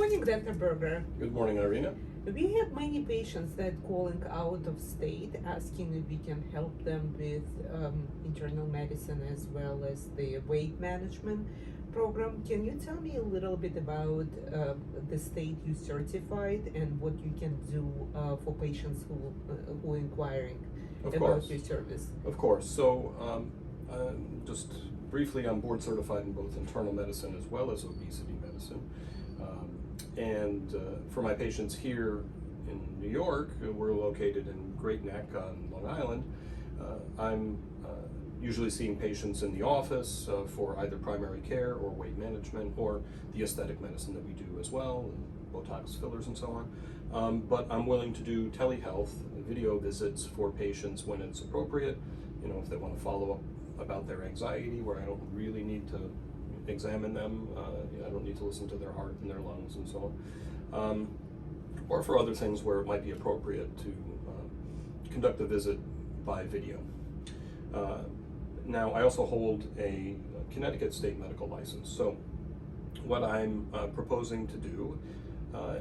morning, Dr. Berger. Good morning, Irina. We have many patients that calling out of state asking if we can help them with internal medicine as well as the weight management program. Can you tell me a little bit about the state you certified and what you can do for patients who are inquiring about your service? Of course. So, just briefly, I'm board certified in both internal medicine as well as obesity medicine. For my patients here in New York, we're located in Great Neck on Long Island. I'm usually seeing patients in the office for either primary care or weight management or the aesthetic medicine that we do as well, Botox fillers and so on. But I'm willing to do telehealth video visits for patients when it's appropriate. You know, if they want to follow up about their anxiety, where I don't really need to examine them, I don't need to listen to their heart and their lungs and so on. Or for other things where it might be appropriate to conduct the visit by video. Now, I also hold a Connecticut state medical license. So what I'm proposing to do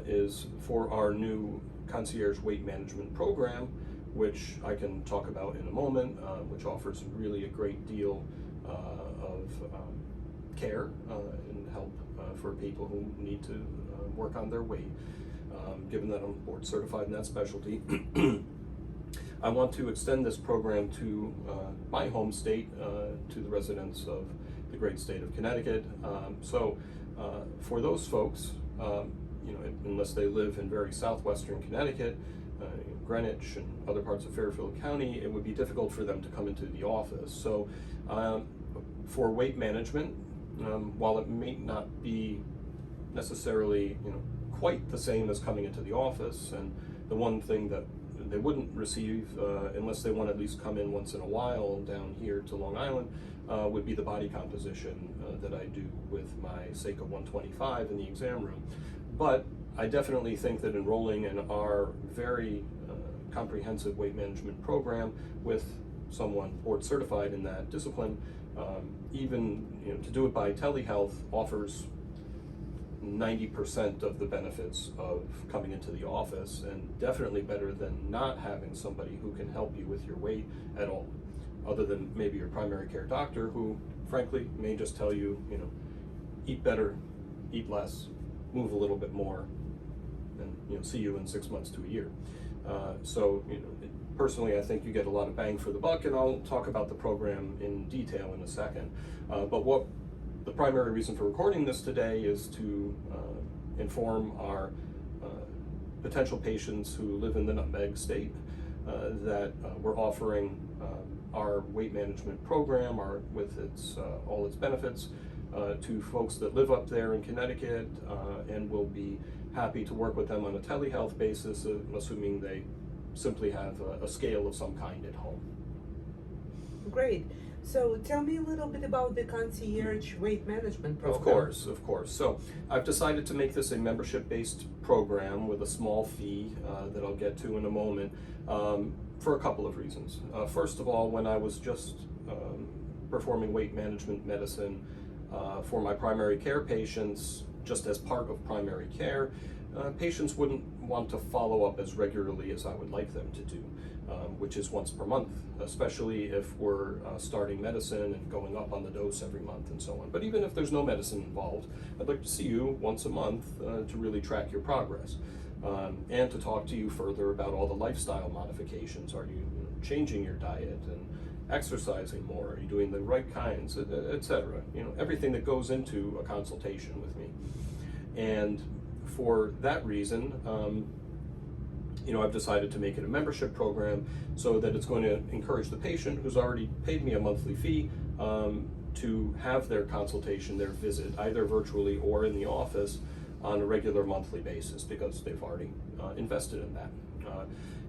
is for our new concierge weight management program, which I can talk about in a moment, which offers really a great deal of care and help for people who need to work on their weight. Given that I'm board certified in that specialty, I want to extend this program to my home state, to the residents of the great state of Connecticut. So for those folks, you know, unless they live in very southwestern Connecticut, Greenwich and other parts of Fairfield County, it would be difficult for them to come into the office. So for weight management, while it may not be necessarily, you know, quite the same as coming into the office, and the one thing that they wouldn't receive unless they want to at least come in once in a while down here to Long Island would be the body composition that I do with my Seiko 125 in the exam room. But I definitely think that enrolling in our very comprehensive weight management program with someone board certified in that discipline, even, you know, to do it by telehealth offers 90% of the benefits of coming into the office, and definitely better than not having somebody who can help you with your weight at all, other than maybe your primary care doctor, who frankly may just tell you, you know, eat better, eat less, move a little bit more, and, you know, see you in 6 months to a year. So, you know, personally, I think you get a lot of bang for the buck, and I'll talk about the program in detail in a second. But what the primary reason for recording this today is to inform our potential patients who live in the Nutmeg State that we're offering our weight management program, with all its benefits, to folks that live up there in Connecticut, and we'll be happy to work with them on a telehealth basis, assuming they simply have a scale of some kind at home. Great. So tell me a little bit about the concierge weight management program. Of course. So I've decided to make this a membership-based program with a small fee that I'll get to in a moment, for a couple of reasons. First of all, when I was just performing weight management medicine for my primary care patients, just as part of primary care, patients wouldn't want to follow up as regularly as I would like them to do, which is once per month, especially if we're starting medicine and going up on the dose every month and so on. But even if there's no medicine involved, I'd like to see you once a month to really track your progress, and to talk to you further about all the lifestyle modifications. Are you changing your diet and exercising more? Are you doing the right kinds, etc.? You know, everything that goes into a consultation with me. And for that reason, you know, I've decided to make it a membership program so that it's going to encourage the patient who's already paid me a monthly fee to have their consultation, their visit, either virtually or in the office on a regular monthly basis, because they've already invested in that.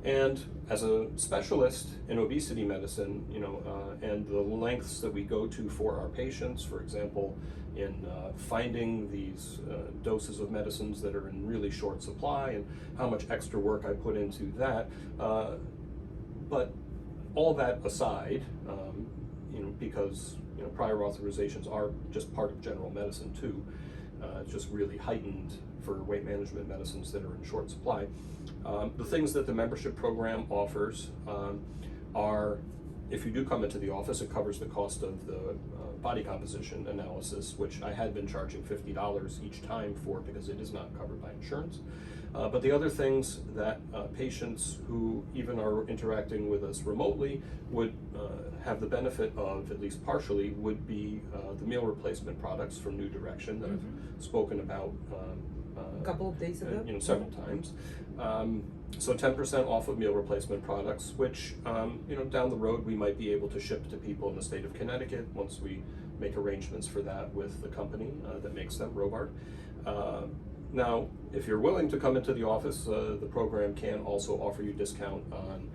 And as a specialist in obesity medicine, you know, and the lengths that we go to for our patients, for example, in finding these doses of medicines that are in really short supply, and how much extra work I put into that. But all that aside, you know, because, you know, prior authorizations are just part of general medicine too. It's just really heightened for weight management medicines that are in short supply. The things that the membership program offers are, if you do come into the office, it covers the cost of the body composition analysis, which I had been charging $50 each time for because it is not covered by insurance. But the other things that patients who even are interacting with us remotely would have the benefit of, at least partially, would be the meal replacement products from New Direction that I've spoken about A couple of days ago? Several times. So 10% off of meal replacement products, which down the road we might be able to ship to people in the state of Connecticut once we make arrangements for that with the company that makes them, Robart. Now, if you're willing to come into the office, the program can also offer you discount on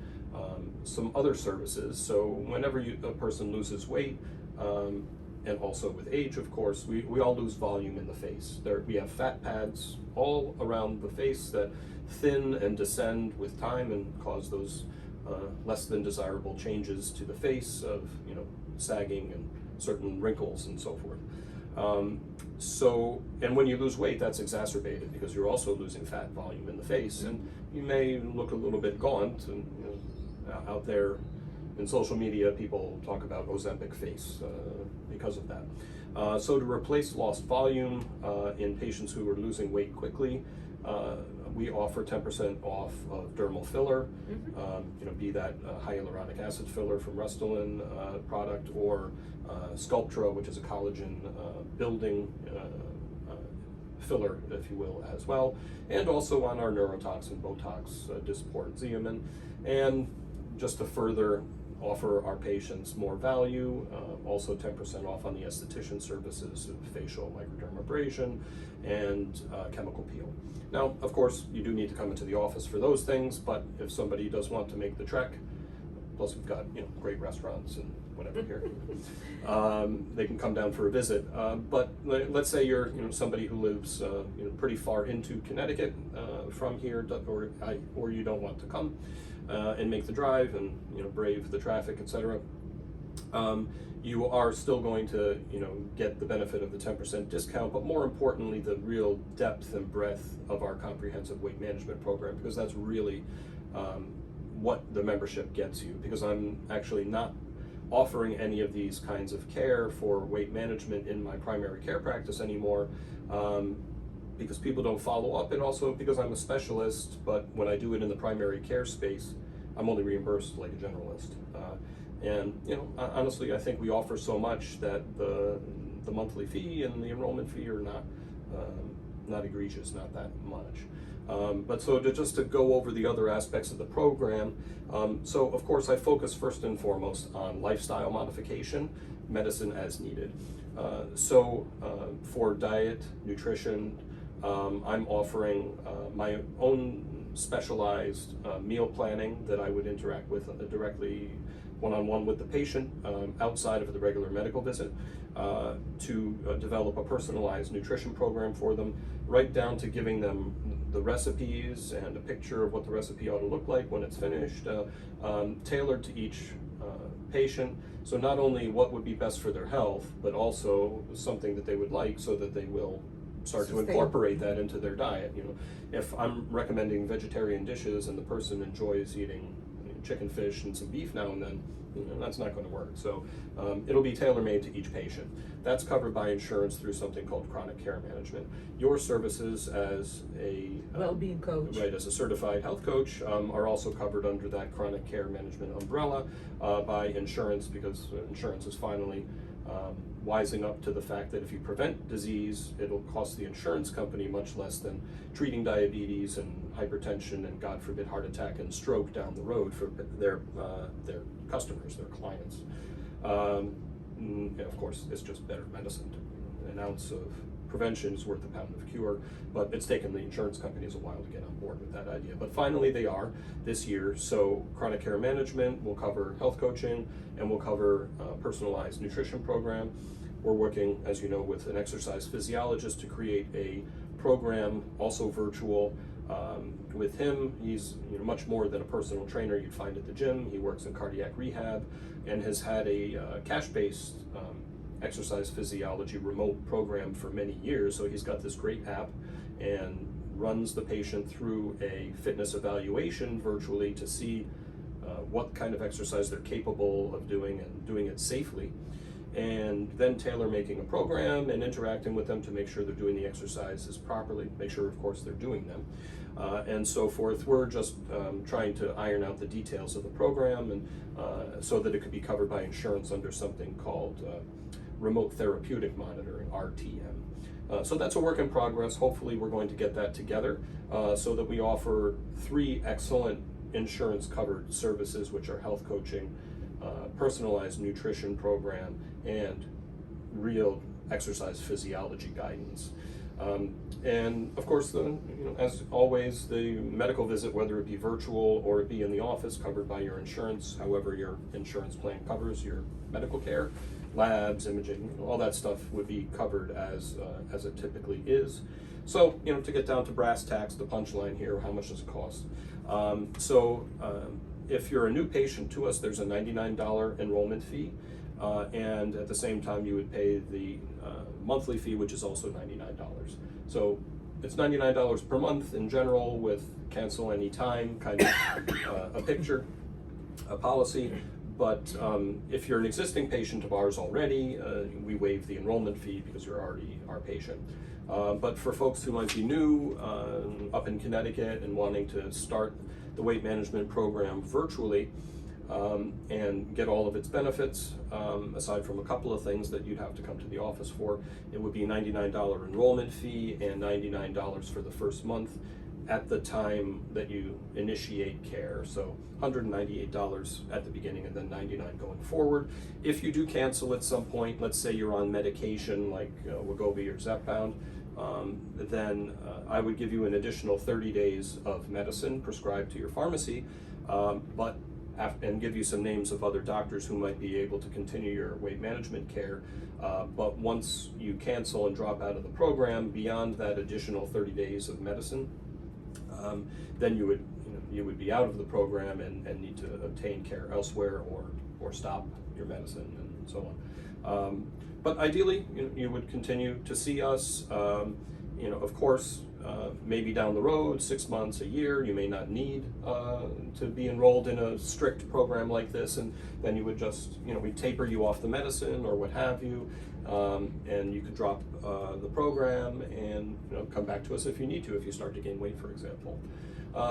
some other services. So whenever a person loses weight, and also with age, of course, we all lose volume in the face. We have fat pads all around the face that thin and descend with time and cause those less than desirable changes to the face of sagging and certain wrinkles and so forth. And when you lose weight, that's exacerbated because you're also losing fat volume in the face, and you may look a little bit gaunt. And out there in social media, people talk about Ozempic face because of that. So to replace lost volume in patients who are losing weight quickly, we offer 10% off of dermal filler, be that hyaluronic acid filler from Restylane product, or Sculptra, which is a collagen building filler, if you will, as well, and also on our neurotoxin, Botox, Dysport, Xeomin, and just to further offer our patients more value, also 10% off on the esthetician services of facial microdermabrasion and chemical peel. Now, of course, you do need to come into the office for those things, but if somebody does want to make the trek, plus we've got great restaurants and whatever here, they can come down for a visit. But let's say you're somebody who lives pretty far into Connecticut from here, or you don't want to come and make the drive and brave the traffic, etc. You are still going to get the benefit of the 10% discount, but more importantly, the real depth and breadth of our comprehensive weight management program, because that's really what the membership gets you. Because I'm actually not offering any of these kinds of care for weight management in my primary care practice anymore, because people don't follow up, and also because I'm a specialist, but when I do it in the primary care space, I'm only reimbursed like a generalist. And honestly, I think we offer so much that the monthly fee and the enrollment fee are not egregious, not that much. But so just to go over the other aspects of the program, so of course I focus first and foremost on lifestyle modification, medicine as needed. So for diet, nutrition, I'm offering my own specialized meal planning that I would interact with directly one-on-one with the patient outside of the regular medical visit, to develop a personalized nutrition program for them, right down to giving them the recipes and a picture of what the recipe ought to look like when it's finished, tailored to each patient. So not only what would be best for their health, but also something that they would like, so that they will start to incorporate that into their diet. If I'm recommending vegetarian dishes and the person enjoys eating chicken, fish, and some beef now and then, that's not going to work. So it'll be tailor-made to each patient. That's covered by insurance through something called chronic care management. Your services as a well-being coach, right, as a certified health coach, are also covered under that chronic care management umbrella by insurance, because insurance is finally wising up to the fact that if you prevent disease, it'll cost the insurance company much less than treating diabetes and hypertension and, God forbid, heart attack and stroke down the road for their customers, their clients. And of course, it's just better medicine. An ounce of prevention is worth a pound of cure, but it's taken the insurance companies a while to get on board with that idea. But finally they are this year. So chronic care management will cover health coaching, and will cover personalized nutrition program. We're working, as you know, with an exercise physiologist to create a program, also virtual. With him, he's much more than a personal trainer you'd find at the gym. He works in cardiac rehab and has had a cash-based exercise physiology remote program for many years. So he's got this great app, and runs the patient through a fitness evaluation virtually to see what kind of exercise they're capable of doing and doing it safely, and then tailor making a program and interacting with them to make sure they're doing the exercises properly, make sure of course they're doing them, and so forth. We're just trying to iron out the details of the program, and so that it could be covered by insurance under something called remote therapeutic monitoring, RTM. So that's a work in progress. Hopefully we're going to get that together so that we offer 3 excellent insurance covered services, which are health coaching, personalized nutrition program, and real exercise physiology guidance. And of course, as always, the medical visit, whether it be virtual or it be in the office, covered by your insurance, however your insurance plan covers your medical care, labs, imaging, all that stuff would be covered as it typically is. So, to get down to brass tacks, the punchline here, how much does it cost? If you're a new patient to us, there's a $99 enrollment fee, and at the same time you would pay the monthly fee, which is also $99. So it's $99 per month in general, with cancel anytime kind of a picture, a policy. But if you're an existing patient of ours already, we waive the enrollment fee because you're already our patient. But for folks who might be new up in Connecticut and wanting to start the weight management program virtually and get all of its benefits, aside from a couple of things that you'd have to come to the office for, it would be a $99 enrollment fee and $99 for the first month at the time that you initiate care. So $198 at the beginning and then $99 going forward. If you do cancel at some point, let's say you're on medication like Wegovy or Zepbound, then I would give you an additional 30 days of medicine prescribed to your pharmacy, and give you some names of other doctors who might be able to continue your weight management care. But once you cancel and drop out of the program, beyond that additional 30 days of medicine, then you would be out of the program and need to obtain care elsewhere or stop your medicine and so on. But ideally, you would continue to see us. Of course, maybe down the road, 6 months, a year, you may not need to be enrolled in a strict program like this, and then you would just, we taper you off the medicine or what have you, and you could drop the program and come back to us if you need to, if you start to gain weight, for example.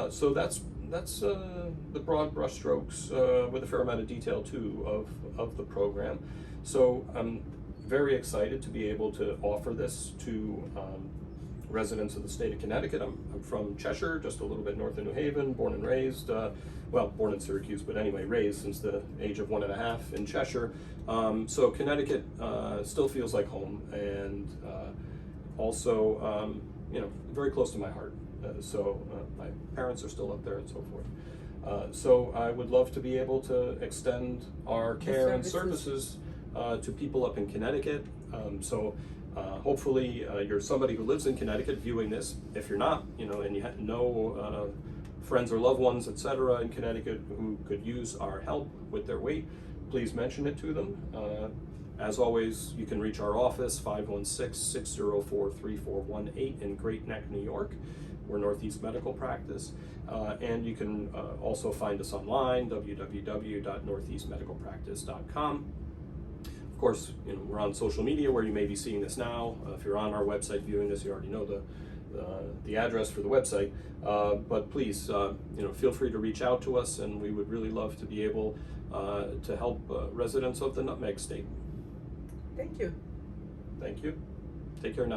So that's the broad brushstrokes with a fair amount of detail too of the program. So I'm very excited to be able to offer this to residents of the state of Connecticut. I'm from Cheshire, just a little bit north of New Haven, born and raised, born in Syracuse, but anyway, raised since the age of 1.5 in Cheshire. So Connecticut still feels like home, and also, very close to my heart. My parents are still up there and so forth. So I would love to be able to extend our care and services to people up in Connecticut. Hopefully you're somebody who lives in Connecticut viewing this. If you're not, and you know friends or loved ones, etc. in Connecticut who could use our help with their weight, please mention it to them. As always, you can reach our office, 516-604-3418 in Great Neck, New York. We're Northeast Medical Practice. And you can also find us online, www.northeastmedicalpractice.com. Of course, we're on social media where you may be seeing this now. If you're on our website viewing this, you already know the address for the website. But please, feel free to reach out to us, and we would really love to be able to help residents of the Nutmeg State. Thank you. Thank you. Take care now.